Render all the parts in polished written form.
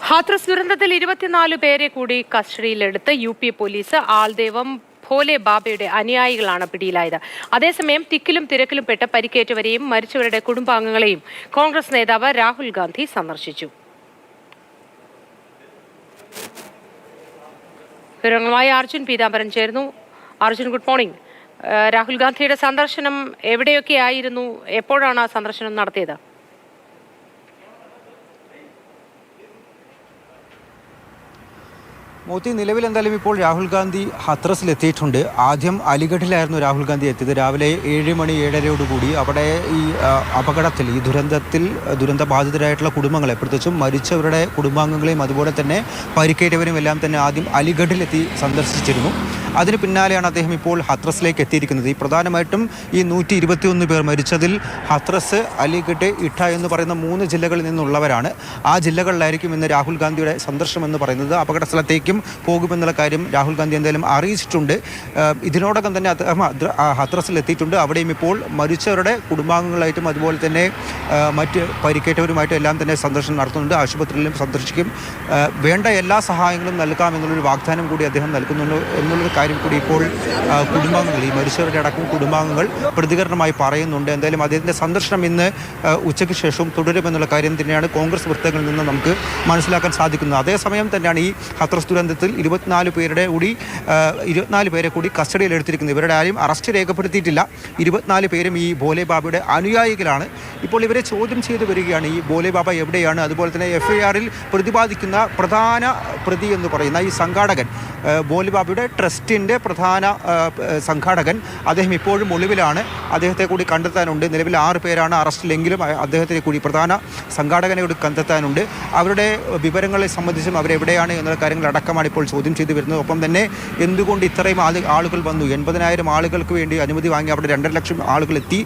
ഹാത്രസ് ദുരന്തത്തിൽ 24 പേരെ കൂടി കസ്റ്റഡിയിലെടുത്ത് UP പോലീസ്. ആൾദേവം ഭോലെ ബാബയുടെ അനുയായികളാണ് പിടിയിലായത്. അതേസമയം തിക്കിലും തിരക്കിലും പെട്ട് പരിക്കേറ്റവരെയും മരിച്ചവരുടെ കുടുംബാംഗങ്ങളെയും കോൺഗ്രസ് നേതാവ് രാഹുൽ ഗാന്ധി സന്ദർശിച്ചു. വിവരങ്ങളുമായി അർജുൻ പീതാംബരൻ ചേരുന്നു. Arjun, good morning. രാഹുൽ ഗാന്ധിയുടെ സന്ദർശനം എവിടെയൊക്കെയായിരുന്നു? എപ്പോഴാണ് ആ സന്ദർശനം നടത്തിയത്? മോത്തി, നിലവിൽ എന്തായാലും ഇപ്പോൾ രാഹുൽ ഗാന്ധി ഹത്രസിലെത്തിയിട്ടുണ്ട്. ആദ്യം അലിഗഡിലായിരുന്നു രാഹുൽ ഗാന്ധി എത്തിയത്. രാവിലെ 7 മണി 7:30 അവിടെ ഈ അപകടത്തിൽ, ഈ ദുരന്തബാധിതരായിട്ടുള്ള കുടുംബങ്ങളെ, പ്രത്യേകിച്ചും മരിച്ചവരുടെ കുടുംബാംഗങ്ങളെയും അതുപോലെ തന്നെ പരിക്കേറ്റവരും എല്ലാം തന്നെ ആദ്യം അലിഗഡിലെത്തി സന്ദർശിച്ചിരുന്നു. അതിന് പിന്നാലെയാണ് അദ്ദേഹം ഇപ്പോൾ ഹത്രസിലേക്ക് എത്തിയിരിക്കുന്നത്. ഈ പ്രധാനമായിട്ടും ഈ 121 പേർ മരിച്ചതിൽ ഹത്രസ്, അലിഗഡ്, ഇട്ട എന്ന് പറയുന്ന 3 ജില്ലകളിൽ നിന്നുള്ളവരാണ്. ആ ജില്ലകളിലായിരിക്കും ഇന്ന് രാഹുൽ ഗാന്ധിയുടെ സന്ദർശനം എന്ന് പറയുന്നത്. അപകട സ്ഥലത്തേക്കും പോകുമെന്നുള്ള കാര്യം രാഹുൽ ഗാന്ധി എന്തായാലും അറിയിച്ചിട്ടുണ്ട്. ഇതിനോടകം തന്നെ അദ്ദേഹം ഹത്രസിൽ എത്തിയിട്ടുണ്ട്. അവിടെയും ഇപ്പോൾ മരിച്ചവരുടെ കുടുംബാംഗങ്ങളായിട്ടും അതുപോലെ തന്നെ മറ്റ് പരിക്കേറ്റവരുമായിട്ടും എല്ലാം തന്നെ സന്ദർശനം നടത്തുന്നുണ്ട്. ആശുപത്രിയിലും സന്ദർശിക്കും. വേണ്ട എല്ലാ സഹായങ്ങളും നൽകാമെന്നുള്ളൊരു വാഗ്ദാനം കൂടി അദ്ദേഹം നൽകുന്നുണ്ട് എന്നുള്ളൊരു കാര്യം കൂടി ഇപ്പോൾ കുടുംബാംഗങ്ങൾ, ഈ മരിച്ചവരുടെ അടക്കം കുടുംബാംഗങ്ങൾ പ്രതികരണമായി പറയുന്നുണ്ട്. എന്തായാലും അദ്ദേഹത്തിൻ്റെ സന്ദർശനം ഇന്ന് ഉച്ചയ്ക്ക് ശേഷവും തുടരുമെന്നുള്ള കാര്യം തന്നെയാണ് കോൺഗ്രസ് വൃത്തങ്ങളിൽ നിന്ന് നമുക്ക് മനസ്സിലാക്കാൻ സാധിക്കുന്നത്. അതേസമയം തന്നെയാണ് ഈ ഹത്രസ് ദുരന്തത്തിൽ 24 പേരെ കൂടി കസ്റ്റഡിയിലെടുത്തിരിക്കുന്നത്. ഇവരുടെ ആരും അറസ്റ്റ് രേഖപ്പെടുത്തിയിട്ടില്ല. 24 പേരും ഈ ഭോലെ ബാബയുടെ അനുയായികളാണ്. ഇപ്പോൾ ഇവരെ ചോദ്യം ചെയ്തു വരികയാണ്. ഈ ഭോലെ ബാബ എവിടെയാണ്, അതുപോലെ തന്നെ FIR-ൽ പ്രതിപാദിക്കുന്ന പ്രധാന പ്രതി എന്ന് പറയുന്ന ഈ സംഘാടകൻ, ഭോലെ ബാബയുടെ ട്രസ്റ്റിൻ്റെ പ്രധാന സംഘാടകൻ, അദ്ദേഹം ഇപ്പോഴും ഒളിവിലാണ്. അദ്ദേഹത്തെ കൂടി കണ്ടെത്താനുണ്ട്. നിലവിൽ 6 പേരാണ് അറസ്റ്റിലെങ്കിലും അദ്ദേഹത്തെ കൂടി, പ്രധാന സംഘാടകനെ കൂടി കണ്ടെത്താനുണ്ട്. അവരുടെ വിവരങ്ങളെ സംബന്ധിച്ചും അവരെവിടെയാണ് എന്നുള്ള കാര്യങ്ങൾ അടക്കമാണ് ഇപ്പോൾ ചോദ്യം ചെയ്തു വരുന്നത്. ഒപ്പം തന്നെ എന്തുകൊണ്ട് ഇത്രയും ആളുകൾ വന്നു? 80,000 ആളുകൾക്ക് വേണ്ടി അനുമതി വാങ്ങി അവിടെ 2.5 ലക്ഷം ആളുകൾ എത്തി.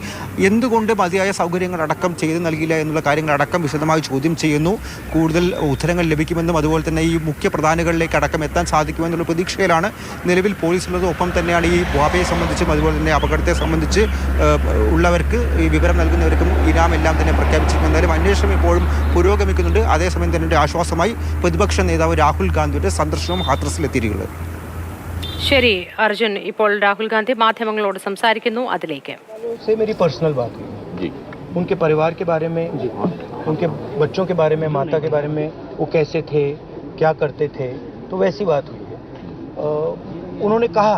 എന്തുകൊണ്ട് മതിയായ സൗകര്യങ്ങൾ അടക്കം ചെയ്തു നൽകിയില്ല എന്നുള്ള കാര്യങ്ങളടക്കം വിശദമായി ചോദ്യം ചെയ്യുന്നു. കൂടുതൽ ഉത്തരങ്ങൾ ലഭിക്കുമെന്നും അതുപോലെ തന്നെ ഈ മുഖ്യ പ്രധാനികളിലേക്ക് അടക്കം എത്താൻ സാധിക്കുമെന്നുള്ള പ്രതീക്ഷയിലാണ് നിലവിൽ പോലീസുള്ളത്. ഒപ്പം തന്നെയാണ് ഈ ബാബയെ സംബന്ധിച്ചും അതുപോലെ തന്നെ അപകടത്തെ സംബന്ധിച്ച് ഉള്ളവർക്ക് ഈ വിവരം നൽകുന്നവർക്കും ഇനാം എല്ലാം തന്നെ പ്രഖ്യാപിച്ചിരിക്കുന്നു. എന്തായാലും അന്വേഷണം ഇപ്പോഴും പുരോഗമിക്കുന്നുണ്ട്. അതേസമയം തന്നെ ആശ്വാസമായി പ്രതിപക്ഷ നേതാവ് രാഹുൽ ഗാന്ധിയുടെ സന്ദർശനവും ഹാത്രസിലെത്തിയിരിക്കുന്നത്. ശരി അർജുൻ, ഇപ്പോൾ രാഹുൽ ഗാന്ധി മാധ്യമങ്ങളോട് സംസാരിക്കുന്നു. അതിലേക്ക് मेरी पर्सनल बात हुई जी, उनके परिवार के बारे में जी, उनके बच्चों के बारे में, माता के बारे में, वो कैसे थे, क्या करते थे, तो वैसी बात हुई है। उन्होंने कहा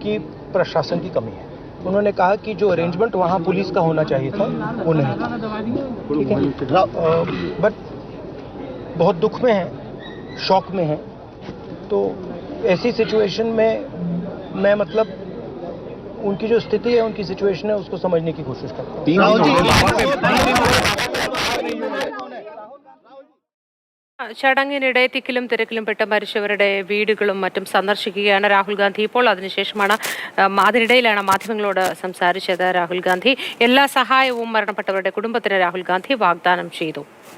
कि प्रशासन की कमी है। उन्होंने कहा कि जो अरेंजमेंट वहाँ पुलिस का होना चाहिए था वो नहीं था, ठीक है। बट बहुत दुख में है, शॉक में है। तो ऐसी सिचुएशन में मैं मतलब उनकी जो स्थिति है, उनकी सिचुएशन है, उसको समझने की कोशिश करता हूँ. ചടങ്ങിനിടെ തിക്കിലും തിരക്കിലും പെട്ട മരിച്ചവരുടെ വീടുകളും മറ്റും സന്ദർശിക്കുകയാണ് രാഹുൽ ഗാന്ധി. ഇപ്പോൾ അതിനിടയിലാണ് മാധ്യമങ്ങളോട് സംസാരിച്ചത് രാഹുൽ ഗാന്ധി. എല്ലാ സഹായവും മരണപ്പെട്ടവരുടെ കുടുംബത്തിന് രാഹുൽ ഗാന്ധി വാഗ്ദാനം ചെയ്തു.